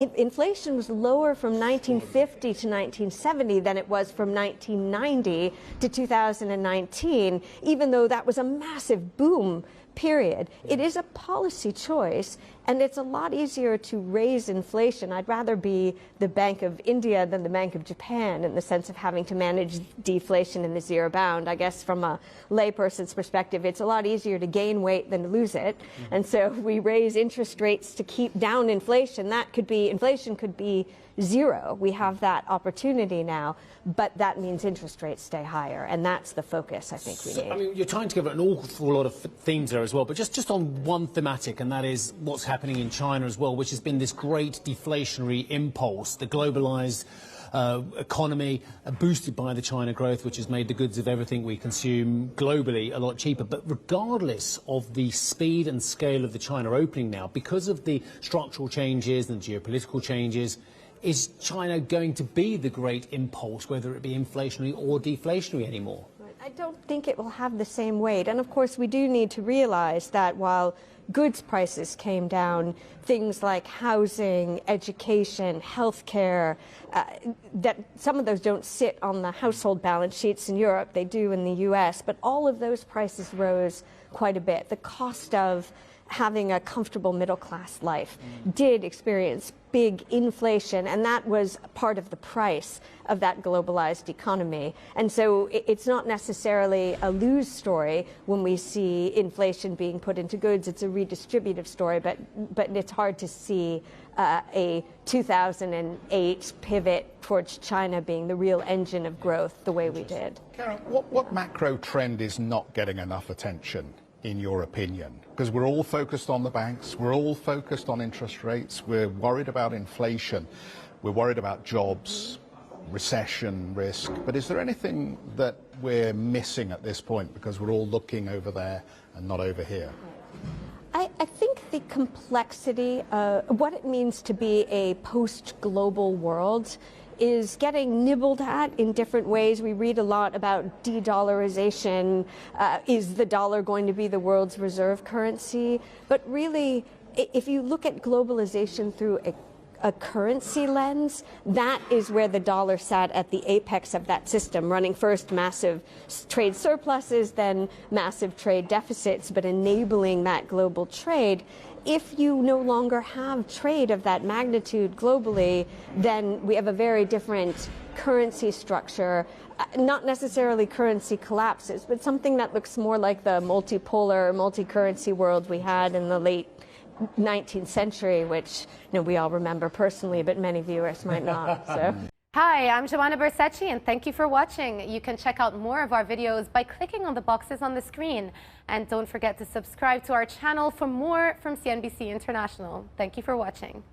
Inflation was lower from 1950 to 1970 than it was from 1990 to 2019, even though that was a massive boom period. It is a policy choice, and it's a lot easier to raise inflation. I'd rather be the Bank of India than the Bank of Japan in the sense of having to manage deflation in the zero bound. I guess from a layperson's perspective, it's a lot easier to gain weight than to lose it. And so if we raise interest rates to keep down inflation, inflation could be zero. We have that opportunity now, but that means interest rates stay higher, and that's the focus I think we need. I mean, you're tying together an awful lot of themes there as well, but just on one thematic, and that is what's happening in China as well, which has been this great deflationary impulse, the globalized economy boosted by the China growth, which has made the goods of everything we consume globally a lot cheaper. But regardless of the speed and scale of the China opening now, because of the structural changes and geopolitical changes, is China going to be the great impulse, whether it be inflationary or deflationary anymore? I don't think it will have the same weight. And of course, we do need to realize that while goods prices came down, things like housing, education, healthcare, that some of those don't sit on the household balance sheets in Europe. They do in the US, but all of those prices rose quite a bit. The cost of having a comfortable middle-class life did experience big inflation, and that was part of the price of that globalized economy. And so it's not necessarily a lose story when we see inflation being put into goods. It's a redistributive story, but it's hard to see a 2008 pivot towards China being the real engine of growth the way we did. Karen, what macro trend is not getting enough attention, in your opinion? Because we're all focused on the banks, we're all focused on interest rates, we're worried about inflation, we're worried about jobs, recession risk, but is there anything that we're missing at this point because we're all looking over there and not over here? I think the complexity of what it means to be a post-global world is getting nibbled at in different ways. We read a lot about de-dollarization. Is the dollar going to be the world's reserve currency? But really, if you look at globalization through a currency lens, that is where the dollar sat at the apex of that system, running first massive trade surpluses, then massive trade deficits, but enabling that global trade. If you no longer have trade of that magnitude globally, then we have a very different currency structure, not necessarily currency collapses, but something that looks more like the multipolar, multi-currency world we had in the late 19th century, which we all remember personally, but many viewers might not. So. Hi, I'm Joanna Bersecci, and thank you for watching. You can check out more of our videos by clicking on the boxes on the screen. And don't forget to subscribe to our channel for more from CNBC International. Thank you for watching.